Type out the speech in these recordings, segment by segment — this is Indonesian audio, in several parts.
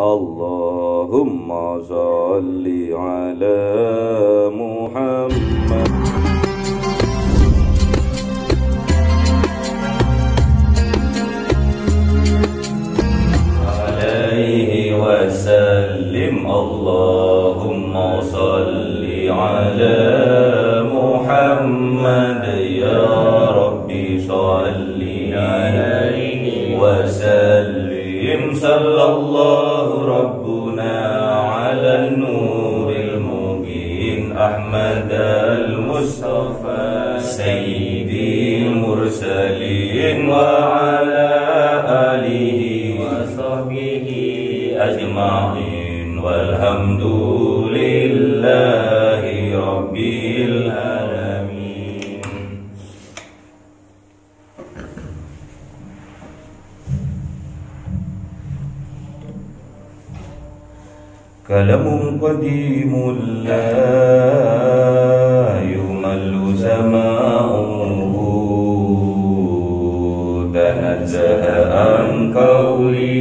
Allahumma salli ala Muhammad. Alaihi wasallim. Allahumma salli ala Muhammad. Ya Rabbi salli alaihi wasallim. Sallallahu Rabbuna ala nuril mubin Ahmad al-Mustafa Sayyidil mursalin wa ala alihi wa sahbihi ajma'in walhamdulillahi rabbil alamin. Kalamun qadimun la yumallu zama'uhu tanazzaha an qawli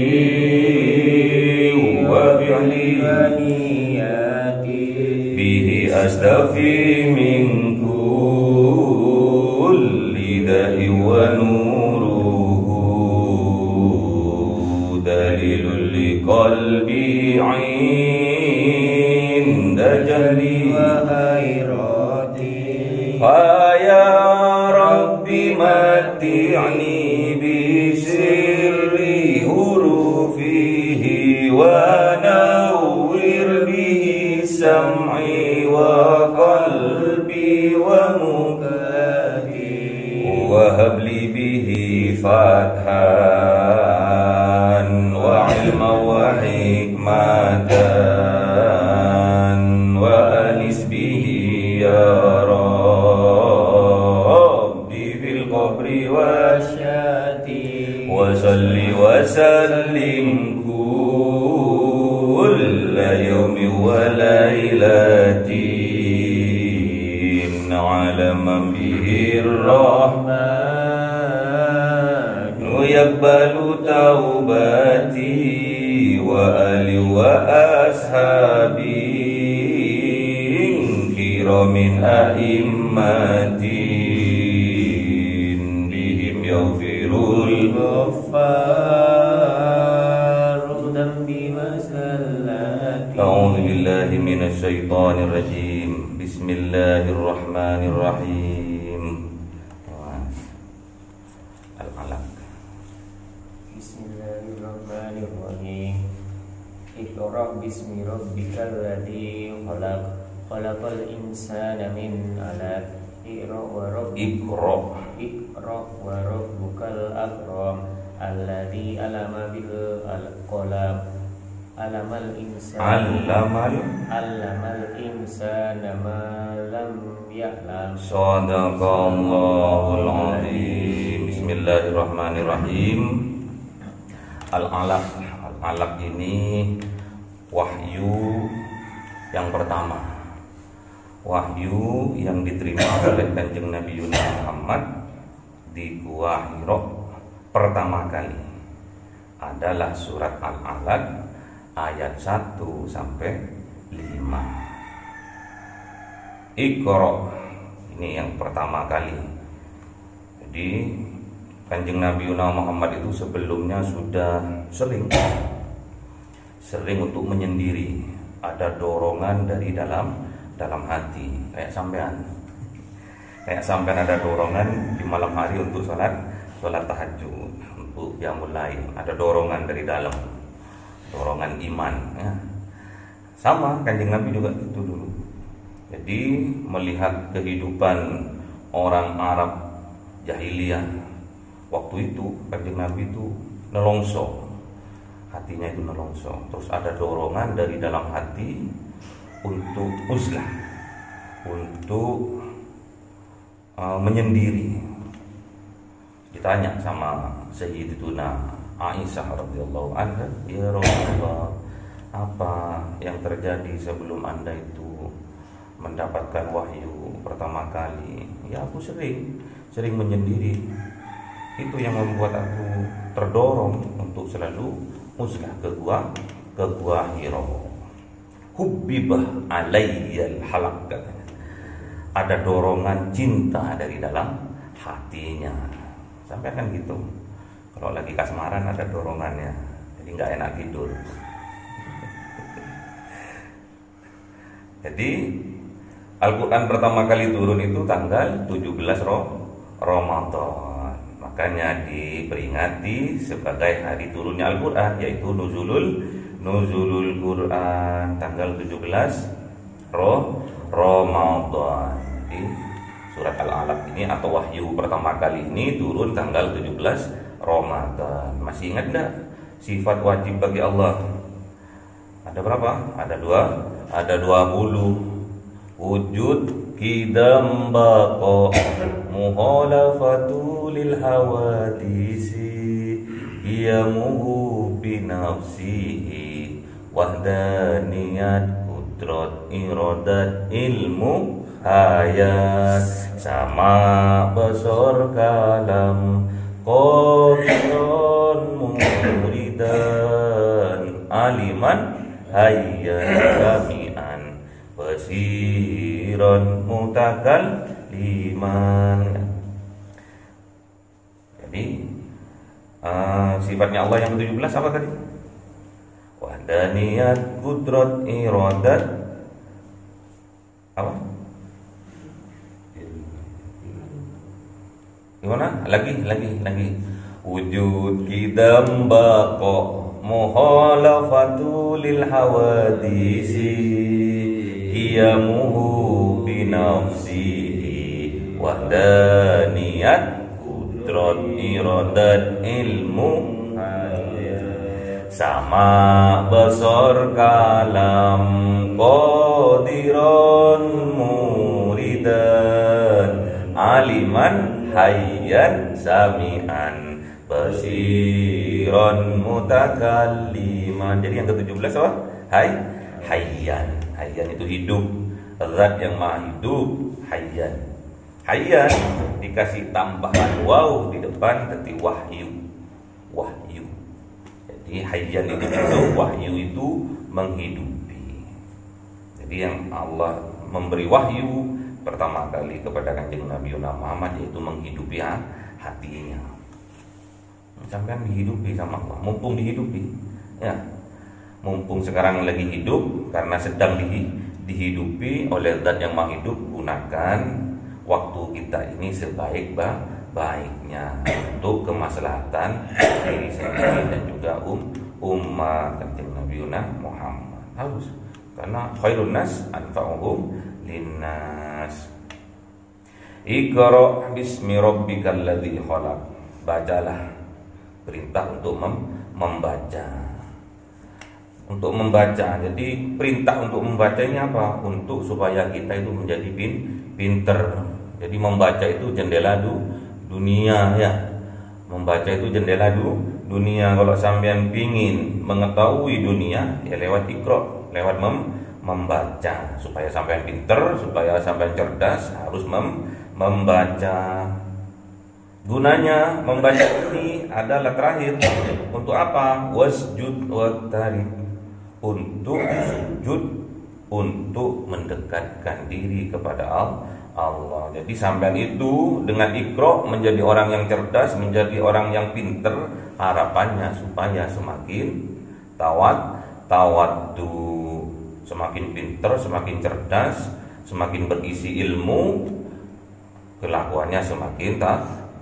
wa bi'li bihi astafi min kulli da'i wa nuruhu dalilul liqalbi jahli wa hayrati fa ya rabbi mati'ni bi sirri hurufihi wa nawwir bihi sam'i wa qalbi wa muqlati wa habli bihi fathan wa ilma wa hikmatan wasalli wasallim kulla yawmi wa laylatin ala man bihi rahmanu yaqbalu taubati wa ali wa ashabi kiramin a'immatin bihim yaghfirul A'udzu billahi minasy syaithanir rajim. Bismillahirrahmanirrahim. Al-Alaq. Bismillahirrahmanirrahim. Iqra bismi rabbikal ladzi khalaq. Khalaqal insana min 'alaq. Iqra wa rabbukal akram. Alladzi 'allama bil qalam. Alamal insana ma lam ya'lam. Shadaqallahul azim. Bismillahirrahmanirrahim. Al-Alaq. Al-Alaq ini wahyu yang pertama. Wahyu yang diterima oleh Kanjeng Nabi Muhammad di Gua Hira pertama kali adalah surat Al-Alaq ayat 1 sampai 5. Iqra, ini yang pertama kali. Jadi Kanjeng Nabi Muhammad itu sebelumnya sudah sering untuk menyendiri. Ada dorongan dari dalam hati, kayak sampean ada dorongan di malam hari untuk sholat tahajud, untuk qiyamul lail. Ada dorongan dari dalam, dorongan iman ya. Sama Kanjeng Nabi juga itu dulu. Jadi melihat kehidupan orang Arab jahiliyah waktu itu, Kanjeng Nabi itu nelongso, hatinya itu nelongso. Terus ada dorongan dari dalam hati untuk uzlah, untuk menyendiri. Ditanya sama Sayyidatuna Aisyah radhiyallahu anha, ya Rasulullah, apa yang terjadi sebelum Anda itu mendapatkan wahyu pertama kali? Ya aku sering menyendiri. Itu yang membuat aku terdorong untuk selalu uzlah ke ke Gua Hira. Hubbibah alayyal halak, katanya. Ada dorongan cinta dari dalam hatinya. Sampai kan gitu. Kalau lagi kasmaran ada dorongannya, jadi nggak enak tidur. Jadi Al-Quran pertama kali turun itu tanggal 17 Ramadan. Makanya diperingati sebagai hari turunnya Al-Quran, yaitu Nuzulul Quran tanggal 17 Ramadan. Jadi surat Al-Alaq ini atau wahyu pertama kali ini turun tanggal 17 Ramadan. Masih ingat enggak sifat wajib bagi Allah? Ada berapa? Ada 20. Wujud kidam baqa muhalafatu lil hawadisi qiyamuhu binafsihi wahdaniyat kudrat iradat ilmu ayat sama besar kalam qadran muridan aliman hayyan jami'an basiran mutakalliman. Jadi sifatnya Allah yang ke-17 apa tadi? Wahdaniyat kudrat iradat apa? Gimana? Lagi. Wujud kidam baqa muhalafatu lil hawadisi qiyamuhu binafsihi wahdaniyat kudrat iradat ilmu sama besar kalam qadiran muridan aliman hayyan sami'an basiran mutakalliman. Jadi yang ke-17 apa? Hayyan. Hayyan itu hidup, zat yang maha hidup, hayyan. Hayyan dikasih tambahan waw di depan berarti wahyu. Jadi hayyan itu hidup, wahyu itu menghidupi. Jadi yang Allah memberi wahyu pertama kali kepada Kanjeng Nabi Muhammad yaitu menghidupi hatinya. Sampai dihidupi sama Allah, mumpung dihidupi, ya. Mumpung sekarang lagi hidup karena sedang dihidupi oleh Zat yang Maha Hidup, gunakan waktu kita ini sebaik-baiknya untuk kemaslahatan diri sendiri dan juga umat Kanjeng Nabi Muhammad. Harus, karena khairun nas anfa'uhum linnas. Iqra bismi rabbikal ladzi khalaq. Bacalah, perintah untuk membaca. Untuk membaca. Jadi perintah untuk membacanya apa? Untuk supaya kita itu menjadi pinter. Jadi membaca itu jendela dunia, ya. Membaca itu jendela dunia. Kalau sampean pingin mengetahui dunia, ya lewat Iqra, lewat membaca. Supaya sampean pinter, supaya sampean cerdas, harus membaca. Gunanya membaca ini adalah terakhir. Untuk apa? Wasjud waqtarib. Untuk sujud, untuk mendekatkan diri kepada Allah. Jadi sampean itu dengan Iqra menjadi orang yang cerdas, menjadi orang yang pinter. Harapannya supaya semakin tawaddu, semakin pinter, semakin cerdas, semakin berisi ilmu, kelakuannya semakin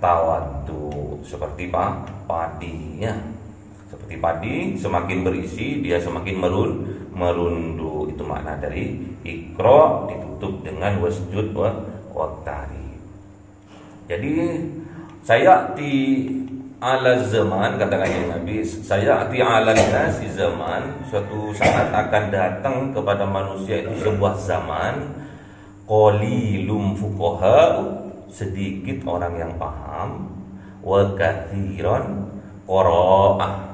tawaddu. Seperti padi, ya. Seperti padi, semakin berisi dia semakin merundu. Itu makna dari Iqra ditutup dengan wasjud waqtarib. Jadi saya di ala zaman, katakan Nabi, saya di ala nasi zaman, suatu saat akan datang kepada manusia itu sebuah zaman qalilum fuqaha, sedikit orang yang paham, wa katsiran qaraa'ah.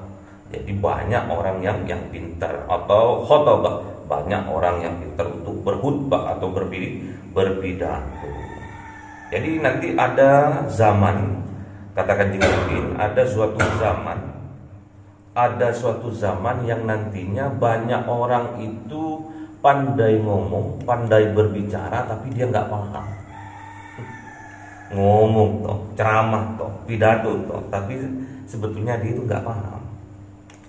Jadi banyak orang yang pintar, atau khotabah, banyak orang yang pintar untuk berkhutbah atau berpidato. Jadi nanti ada zaman, katakan Nabi, ada suatu zaman ada suatu zaman yang nantinya banyak orang itu pandai ngomong, pandai berbicara, tapi dia nggak paham. Ngomong toh, ceramah toh, pidato toh, tapi sebetulnya dia itu nggak paham.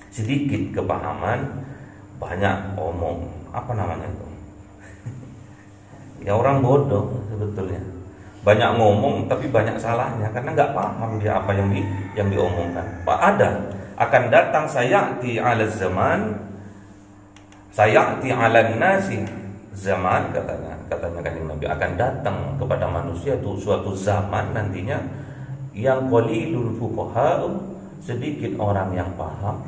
Sedikit kepahaman, banyak omong. Apa namanya itu? Ya orang bodoh sebetulnya. Banyak ngomong tapi banyak salahnya karena nggak paham dia apa yang diomongkan. Pak, ada akan datang sayati 'ala zaman, sayati 'alan nasi zaman, katanya Kanjeng Nabi, akan datang kepada manusia itu suatu zaman nantinya yang qalilun fuqaha, sedikit orang yang paham,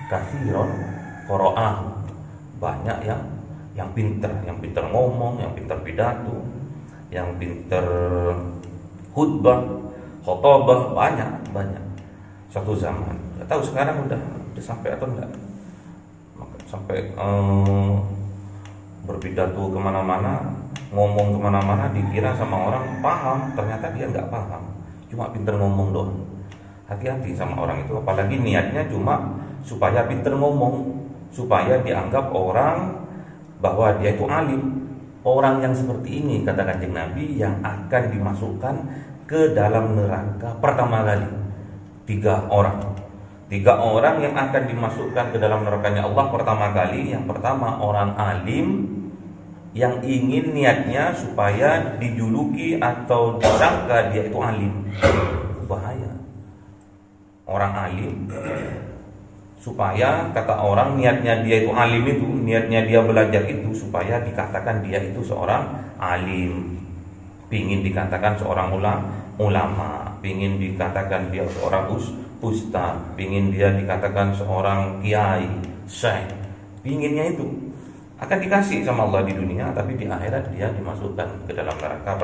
katsiron qura'ah, banyak yang pintar ngomong, yang pintar pidato, yang pintar khutbah, khotbah, banyak satu zaman. Nggak tahu sekarang udah sampai atau enggak, sampai berpidato kemana-mana, ngomong kemana-mana, dikira sama orang paham, ternyata dia nggak paham, cuma pintar ngomong doang. Hati-hati sama orang itu, apalagi niatnya cuma supaya pintar ngomong, supaya dianggap orang bahwa dia itu alim. Orang yang seperti ini, kata Kanjeng Nabi, yang akan dimasukkan ke dalam neraka pertama kali. Tiga orang yang akan dimasukkan ke dalam nerakanya Allah pertama kali. Yang pertama orang alim yang ingin niatnya supaya dijuluki atau disangka dia itu alim. Bahaya. Orang alim supaya kata orang niatnya dia itu alim, itu niatnya dia belajar itu supaya dikatakan dia itu seorang alim, pingin dikatakan seorang ulama, pingin dikatakan dia seorang ustaz, pingin dia dikatakan seorang kiai, syekh, pinginnya itu akan dikasih sama Allah di dunia, tapi di akhirat dia dimasukkan ke dalam neraka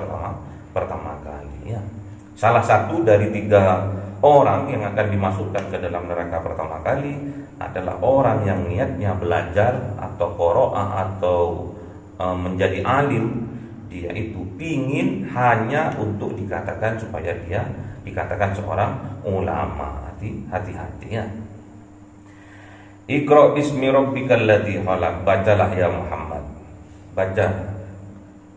pertama kali ya. Salah satu dari tiga orang yang akan dimasukkan ke dalam neraka pertama kali adalah orang yang niatnya belajar atau qiraah atau menjadi alim. Dia itu pingin hanya untuk dikatakan supaya dia dikatakan seorang ulama. Hati-hati ya. Iqra bismi rabbikal ladzi khalaq. Bacalah ya Muhammad. Baca.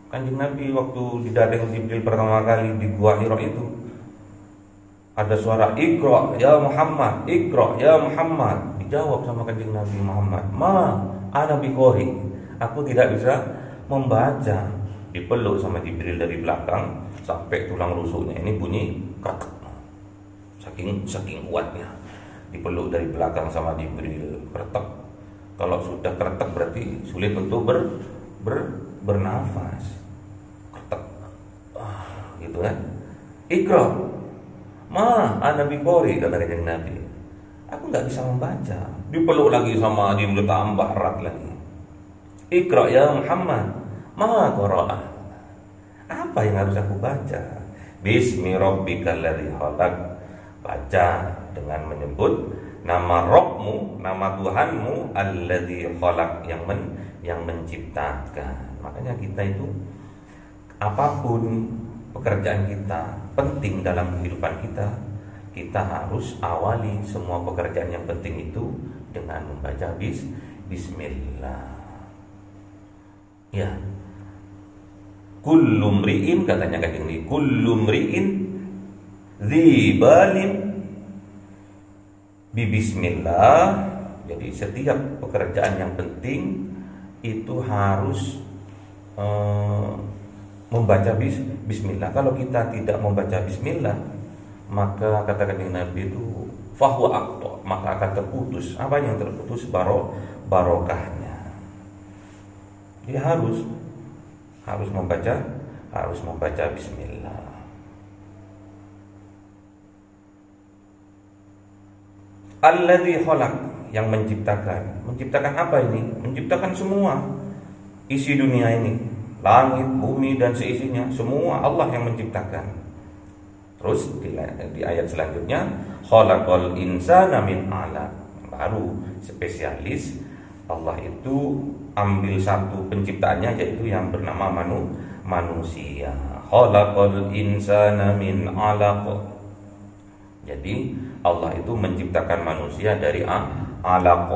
Kanjeng Nabi waktu didadeng Jibril pertama kali di Gua Hira itu ada suara Iqra ya Muhammad, Iqra ya Muhammad. Dijawab sama Kanjeng Nabi Muhammad, "Ma ana biqori." Aku tidak bisa membaca. Dipeluk sama Jibril dari belakang sampai tulang rusuknya ini bunyi kretek. Saking kuatnya. Dipeluk dari belakang sama Jibril, kretek. Kalau sudah kretek berarti sulit untuk bernafas. Kretek. Gitu kan? Iqra. Ma ana biqori, kata Kanjeng Nabi. Aku enggak bisa membaca. Dipeluk lagi sama Jibril, tambah erat lagi. Iqra ya Muhammad. Ma qara'ah. Apa yang harus aku baca? Bismi rabbikal ladzi khalaq. Baca dengan menyebut nama Rabbmu, nama Tuhanmu, alladzi khalaq, yang menciptakan. Makanya kita itu apapun pekerjaan kita penting dalam kehidupan kita harus awali semua pekerjaan yang penting itu dengan membaca bismillah. Ya. Kullu mri'in, katanya Kanjeng Nabi, kullu mri'in dzibalin bi bismillah. Jadi setiap pekerjaan yang penting itu harus membaca bismillah. Kalau kita tidak membaca bismillah, maka kata Kanjeng Nabi itu fahuwa aqta, maka akan terputus. Apa yang terputus? Barokahnya. Jadi harus membaca bismillah. Alladzi khalaq, yang menciptakan apa ini? Menciptakan semua isi dunia ini, langit, bumi dan seisinya, semua Allah yang menciptakan. Terus di ayat selanjutnya, khalaqal insana min 'alaq. Baru spesialis Allah itu ambil satu penciptaannya, yaitu yang bernama manusia. Khalaqal insana min 'alaq. Jadi Allah itu menciptakan manusia dari alaq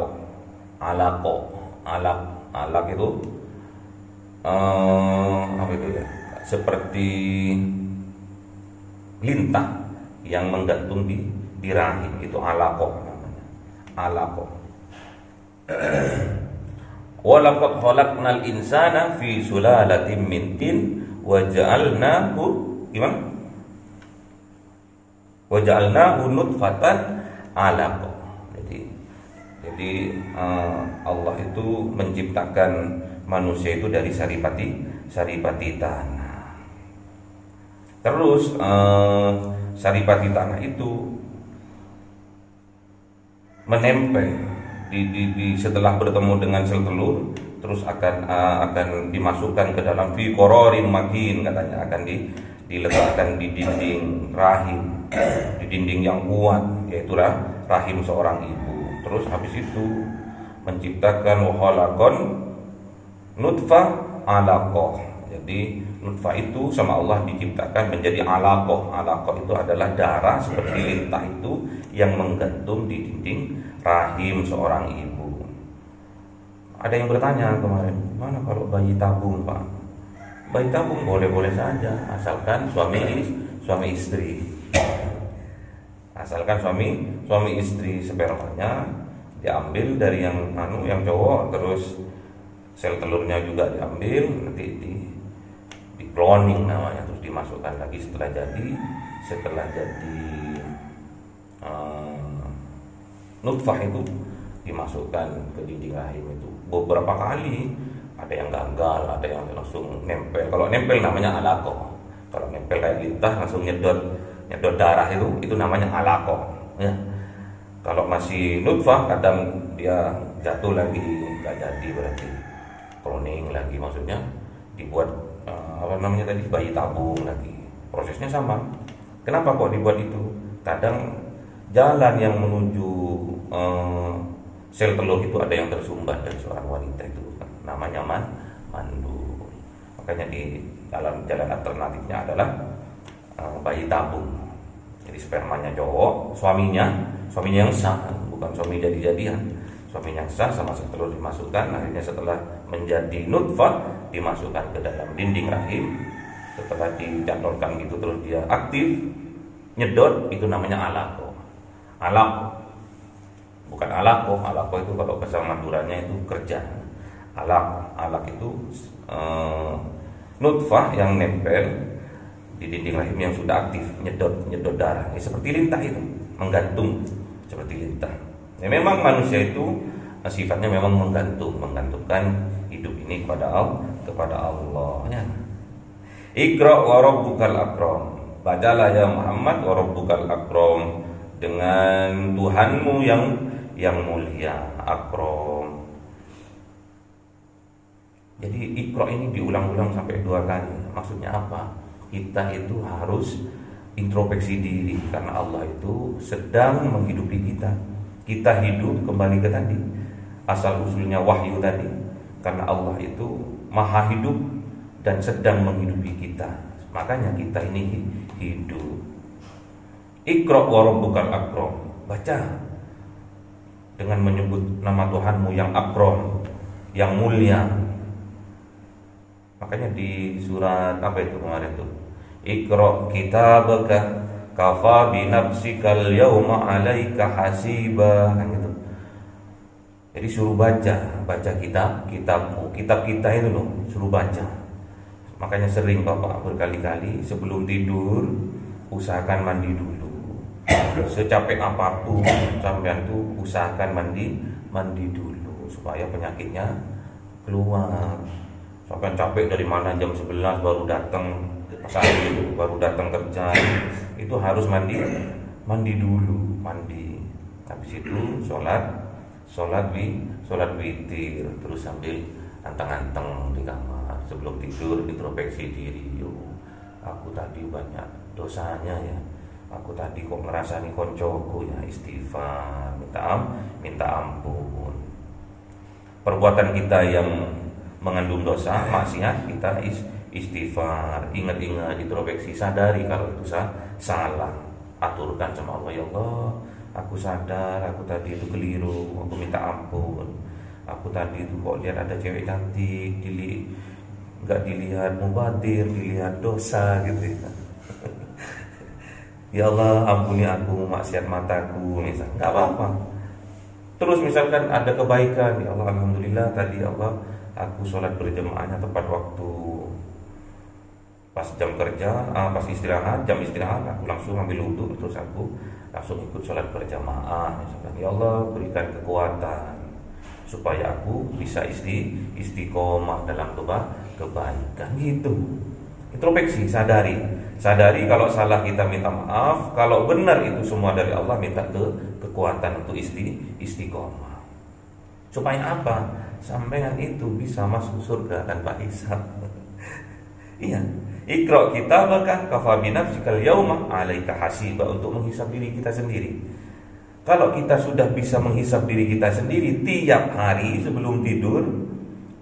itu apa itu ya? Seperti lintah yang menggantung di rahim, itu alaq namanya. Alaq. Wa laqad khalaqnal insana fi sulalatin min tin wa ja'alnahu gimana? Wa ja'alnahu nutfatan alaq. Jadi Allah itu menciptakan manusia itu dari saripati tanah. Terus saripati tanah itu menempel di setelah bertemu dengan sel telur, terus akan dimasukkan ke dalam fi qararin makin, katanya akan diletakkan di dinding rahim, di dinding yang kuat, yaitu rahim seorang ibu. Terus habis itu menciptakan khalaqan nutfah alaqah. Jadi nutfah itu sama Allah diciptakan menjadi alaqah. Alaqah itu adalah darah seperti lintah itu yang menggantung di dinding rahim seorang ibu. Ada yang bertanya kemarin, mana kalau bayi tabung, Pak? Bayi tabung boleh-boleh saja, asalkan suami istri. Asalkan suami istri, spermanya diambil dari yang cowok, terus sel telurnya juga diambil, nanti di cloning namanya, terus dimasukkan lagi setelah jadi nutfah itu dimasukkan ke dinding rahim itu beberapa kali, ada yang gagal, ada yang langsung nempel. Kalau nempel namanya alaqah. Kalau nempel kayak lintah langsung nyedot darah itu namanya alaqah ya. Kalau masih nutfah kadang dia jatuh lagi, nggak jadi, berarti cloning lagi, maksudnya dibuat bayi tabung lagi. Prosesnya sama. Kenapa kok dibuat itu? Kadang jalan yang menuju sel telur itu ada yang tersumbat dari seorang wanita, itu namanya mandul. Makanya di dalam jalan alternatifnya adalah bayi tabung. Jadi spermanya cowok, suaminya yang sah, bukan suami jadi-jadian. Suaminya yang sah sama sel telur dimasukkan, akhirnya setelah menjadi nutfah dimasukkan ke dalam dinding rahim. Setelah dicantolkan gitu terus dia aktif nyedot, itu namanya alaqah. Bukan alaqah. Alaqah itu kalau bahasa Maduranya itu kerja. Alaq itu nutfah yang nempel di dinding rahim yang sudah aktif nyedot darah. Ya, seperti lintah itu, menggantung seperti lintah. Ya, memang manusia itu sifatnya memang menggantungkan hidup ini kepada Allah. Ya. Iqra wa rabbukal akram. Bacalah ya Muhammad wa rabbukal akram, dengan Tuhanmu yang mulia, akram. Jadi Iqra ini diulang-ulang sampai 2 kali. Maksudnya apa? Kita itu harus introspeksi diri, karena Allah itu sedang menghidupi kita. Kita hidup kembali ke tadi, asal usulnya wahyu tadi, karena Allah itu maha hidup dan sedang menghidupi kita. Makanya kita ini hidup. Iqra wa rabbukal akram. Baca dengan menyebut nama Tuhanmu yang akram, yang mulia. Makanya di surat apa itu kemarin tuh? Iqra kitabaka kafa bi nafsikal yawma 'alaika hasiba, kan gitu. Jadi suruh baca kitabmu, kitab kita itu loh, suruh baca. Makanya sering Bapak berkali-kali sebelum tidur usahakan mandi dulu. Secapek apapun sampean tuh usahakan mandi dulu supaya penyakitnya keluar. Sampean capek dari mana jam 11 baru datang baru datang kerja, itu harus mandi dulu. Habis itu sholat witir, terus sambil anteng-anteng di kamar sebelum tidur introspeksi diri. Aku tadi banyak dosanya ya, aku tadi kok ngerasani koncoku ya, istighfar, minta ampun. Perbuatan kita yang mengandung dosa, maksiat, kita istighfar, ingat-ingat, introspeksi, sadari kalau itu salah. aturkan sama Allah, ya Allah, aku sadar aku tadi itu keliru, aku minta ampun. Aku tadi itu kok lihat ada cewek cantik, nggak dilihat mubadir, dilihat dosa gitu ya. Ya Allah, ampuni aku maksiat mataku, misal, nggak apa-apa. Terus misalkan ada kebaikan, ya Allah, alhamdulillah tadi ya Allah, aku sholat berjamaahnya tepat waktu. Pas jam kerja, pas istirahat, jam istirahat, aku langsung ambil wudhu, terus aku langsung ikut sholat berjamaah. Misalkan, ya Allah, berikan kekuatan supaya aku bisa istiqomah dalam kebaikan gitu. Introspeksi, sadari kalau salah kita minta maaf, kalau benar itu semua dari Allah, minta kekuatan untuk istiqomah. Supaya apa? Sampean itu bisa masuk surga tanpa hisab. Iya, Iqra kitabaka kafa binafsikal yauma 'alaika hasiba, untuk menghisab diri kita sendiri. Kalau kita sudah bisa menghisab diri kita sendiri tiap hari sebelum tidur,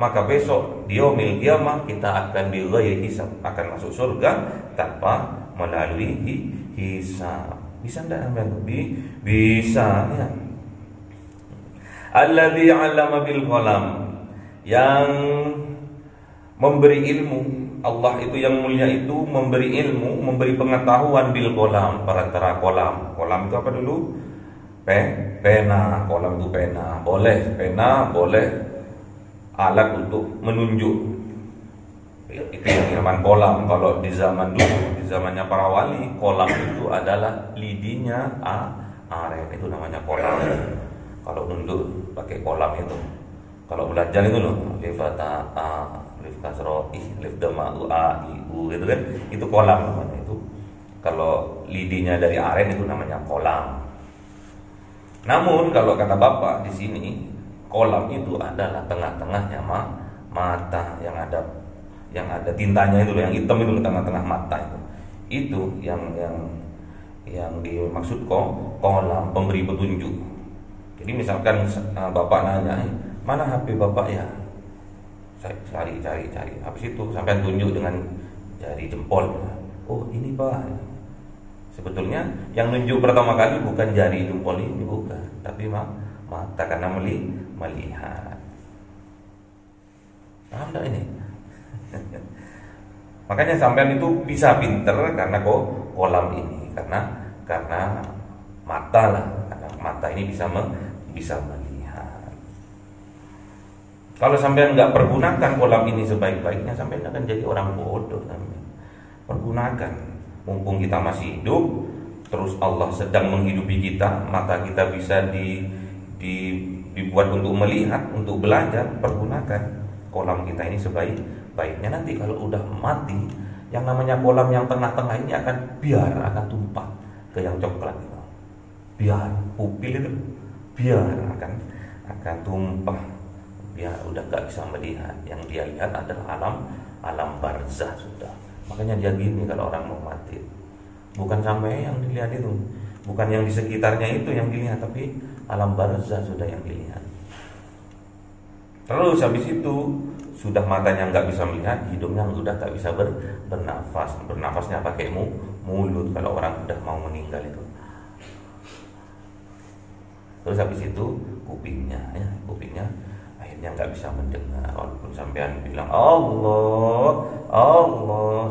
maka besok di yaumil qiyamah kita akan bighairi hisab, akan masuk surga tanpa melalui hisab. Bisa enggak ambil? Bisa ya. Alladzi 'allama bil qalam, yang memberi ilmu. Allah itu yang mulia itu memberi ilmu, memberi pengetahuan bil qalam, perantara kolam. Kolam itu apa dulu? Pena. Kolam itu pena. Boleh pena, boleh alat untuk menunjuk. Itu yang dinamakan kolam. Kalau di zaman dulu, di zamannya para wali, kolam itu adalah lidinya aren, itu namanya kolam. Kalau nunduk pakai kolam itu. Kalau belajar itu loh, lifata lif kasro lif dama a i u gitu kan, itu kolam namanya itu. Kalau lidinya dari aren itu namanya kolam. Namun kalau kata Bapak di sini, kolam itu adalah tengah-tengahnya mata, yang ada tintanya itu, yang hitam itu tengah-tengah mata itu. Itu yang dimaksud kolam, pemberi petunjuk. Jadi misalkan Bapak nanya, mana HP Bapak ya? Saya cari. Habis itu sampai tunjuk dengan jari jempol. Oh ini Pak. Sebetulnya yang nunjuk pertama kali bukan jari jempol ini, bukan, tapi mata, karena melihat. Paham tak ini? Makanya sampean itu bisa pinter karena kolam ini, karena mata lah, karena mata ini bisa melihat. Kalau sampean nggak pergunakan kolam ini sebaik-baiknya, sampean akan jadi orang bodoh. Pergunakan. Mumpung kita masih hidup, terus Allah sedang menghidupi kita, mata kita bisa dibuat untuk melihat, untuk belajar. Pergunakan kolam kita ini sebaik-baiknya. Nanti kalau udah mati, yang namanya kolam yang tengah-tengah ini akan tumpah ke yang coklat itu. Biar pupil itu akan tumpah. Biar udah gak bisa melihat. Yang dia lihat adalah alam barzah sudah. Makanya dia gini kalau orang mau mati, bukan sampai yang dilihat itu, bukan yang di sekitarnya itu yang dilihat, tapi alam barzah sudah yang dilihat. Terus habis itu sudah matanya nggak bisa melihat, hidungnya sudah tak bisa bernafas. Bernafasnya pakai mulut kalau orang sudah mau meninggal itu. Terus habis itu kupingnya akhirnya nggak bisa mendengar, walaupun sampean bilang Allah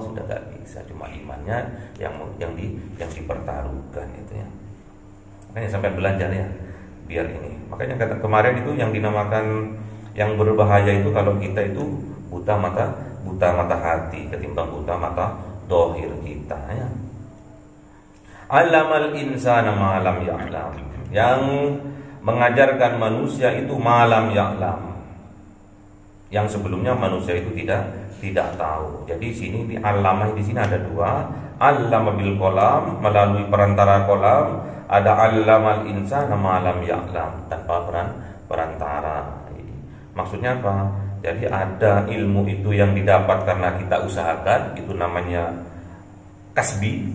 sudah nggak bisa, cuma imannya yang dipertaruhkan itu ya. Makanya sampean belajar ya, biar ini. Makanya kata kemarin itu yang dinamakan yang berbahaya itu kalau kita itu buta mata hati ketimbang buta mata dohir kita ya. Allamal insana ma lam ya'lam, yang mengajarkan manusia itu malam ya'lam, yang sebelumnya manusia itu tidak tahu. Jadi sini di alamah di sini ada dua, allama bil qalam, melalui perantara kolam, ada allamal insana ma lam ya'lam, tanpa perantara. Maksudnya apa? Jadi ada ilmu itu yang didapat karena kita usahakan, itu namanya kasbi,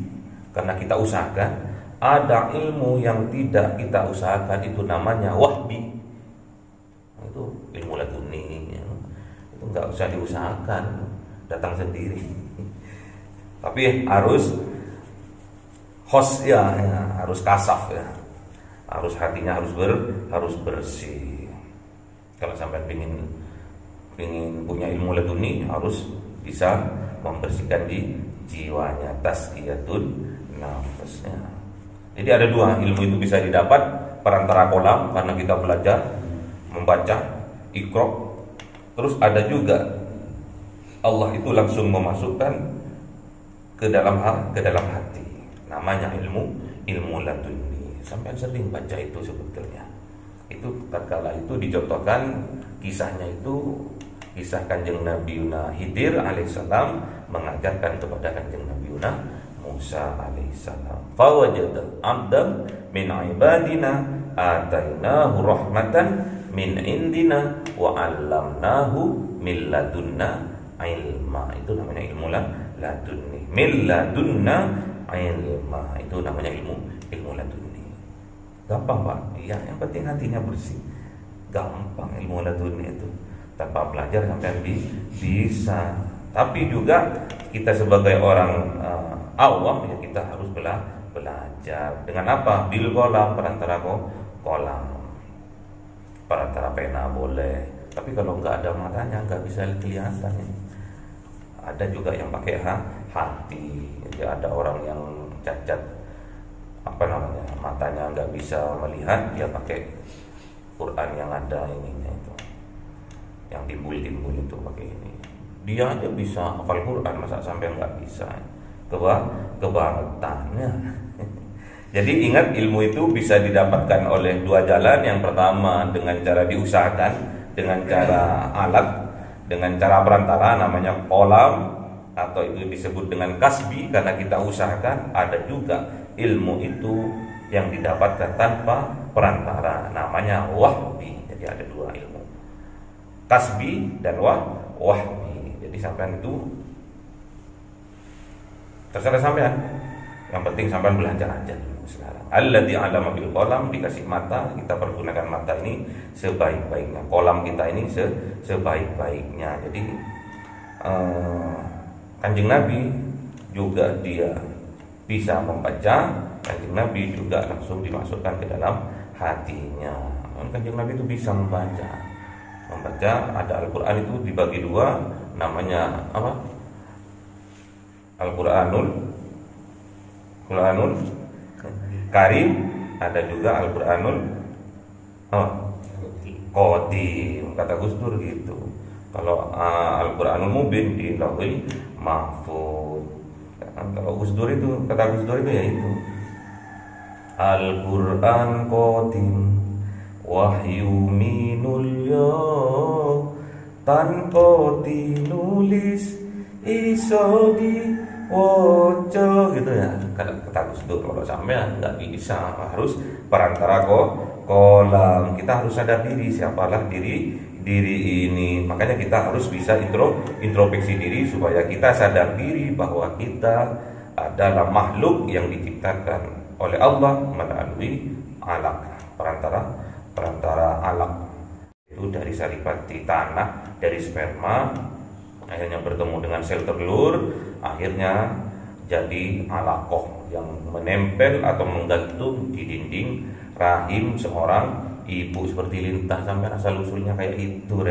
karena kita usahakan. Ada ilmu yang tidak kita usahakan, itu namanya wahbi. Itu ilmu laduni, itu nggak usah diusahakan, datang sendiri. Tapi harus ya, harus kasaf ya. Harus hatinya harus bersih. Kalau sampai ingin punya ilmu laduni harus bisa membersihkan di jiwanya, tazkiyatun nafsnya. Jadi ada dua, ilmu itu bisa didapat perantara kolam karena kita belajar membaca Iqra. Terus ada juga Allah itu langsung memasukkan ke dalam hati. Namanya ilmu laduni. Sampai sering baca itu sebetulnya. Itu tatkala itu dicontohkan kisahnya itu kisah Kanjeng Nabi Khidir alaihissalam mengajarkan kepada Kanjeng Nabi Musa alaihissalam. Fawajada 'abdan min 'ibadina atainahu rahmatan min indina wa 'allamnahu min ladunna ilma. Itu namanya ilmu laduni. Min ladunna ilma. Itu namanya ilmu laduni. Gampang Pak, iya, yang penting hatinya bersih. Gampang ilmu laduni itu. Tanpa belajar sampai bisa. Tapi juga kita sebagai orang awam ya kita harus belajar. Dengan apa? Bil kolam, perantara kolam. Perantara pena boleh. Tapi kalau nggak ada matanya nggak bisa kelihatan. Ada juga yang pakai hati. Jadi ada orang yang cacat matanya nggak bisa melihat, dia pakai Quran yang ada ininya itu, yang timbul itu pakai ini. Dia aja bisa hafal Quran, masa sampai nggak bisa? Kebangetannya. Jadi ingat, ilmu itu bisa didapatkan oleh dua jalan. Yang pertama dengan cara diusahakan, dengan cara alat, dengan cara perantara namanya kolam, atau itu disebut dengan kasbi karena kita usahakan. Ada juga ilmu itu yang didapatkan tanpa perantara, namanya wahbi. Jadi ada dua ilmu, kasbi dan wahbi. Jadi sampean itu terserah sampean, yang penting sampean belajar aja dulu sekarang. Alladzi 'allama bil qalam, dikasih mata, kita pergunakan mata ini sebaik-baiknya. Kolam kita ini sebaik-baiknya. Jadi Kanjeng Nabi juga dia bisa membaca. Kanjeng Nabi juga langsung dimasukkan ke dalam hatinya. Kanjeng Nabi itu bisa membaca. Ada Al-Quran itu dibagi dua, namanya apa? Al-Quranul Karim, ada juga Al-Quranul Qadim, kata Gus Dur gitu. Kalau Al-Quranul Mubin di Lauhul Mahfuz. Kalau Gus Dur itu, kata Gus Dur itu ya itu Al-Quran Qadim wahyu minul ya, tanpa dinulis iso diwoco gitu ya. Kata Gus Dur, kalau sampean nggak bisa, harus perantara kolam. Kita harus sadar diri, siapalah diri ini. Makanya kita harus bisa introspeksi diri supaya kita sadar diri bahwa kita adalah makhluk yang diciptakan oleh Allah melalui alaq, perantara alaq. Itu dari saripati tanah, dari sperma, akhirnya bertemu dengan sel telur, akhirnya jadi alaqoh yang menempel atau menggantung di dinding rahim seorang ibu seperti lintah. Sampai asal usulnya kayak itu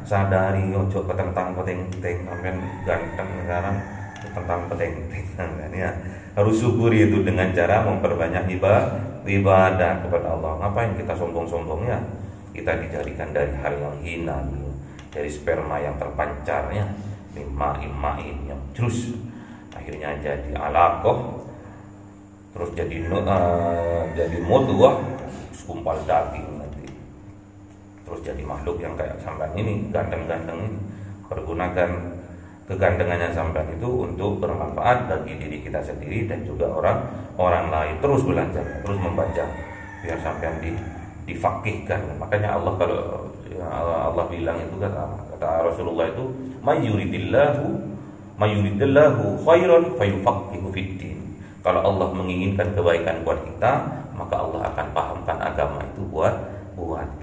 sadari, ojo petentang peteng-teng, sampai ganteng sekarang petentang peteng-teng ya. Harus syukuri itu dengan cara memperbanyak ibadah kepada Allah. Ngapain kita sombong-sombongnya? Kita dijadikan dari hal yang hina, dari sperma yang terpancarnya, ma'in yang terus akhirnya jadi alaqoh, terus jadi mudghah, sekumpal daging nanti, terus jadi makhluk yang kayak sampean ini, ganteng-ganteng ini. Pergunakan kegantengannya sampean itu untuk bermanfaat bagi diri kita sendiri dan juga orang lain. Terus belajar, terus membaca biar sampean difaqihkan. Makanya Allah, kalau Allah bilang itu, kata Rasulullah itu, mayuridillahu khairan fayufaqihu fiddin. Kalau Allah menginginkan kebaikan buat kita, maka Allah akan pahamkan agama itu buat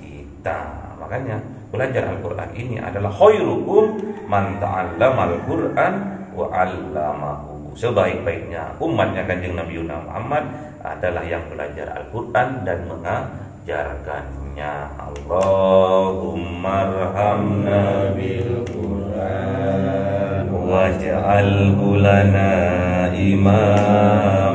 kita. Makanya belajar Al-Quran ini adalah khairukum man ta'allamal Quran wa 'allamahu. sebaik-baiknya umatnya Kanjeng Nabi Muhammad adalah yang belajar Al-Quran dan mengajarkannya. Allahumma arhamna bil Quran waj'alhu lana imam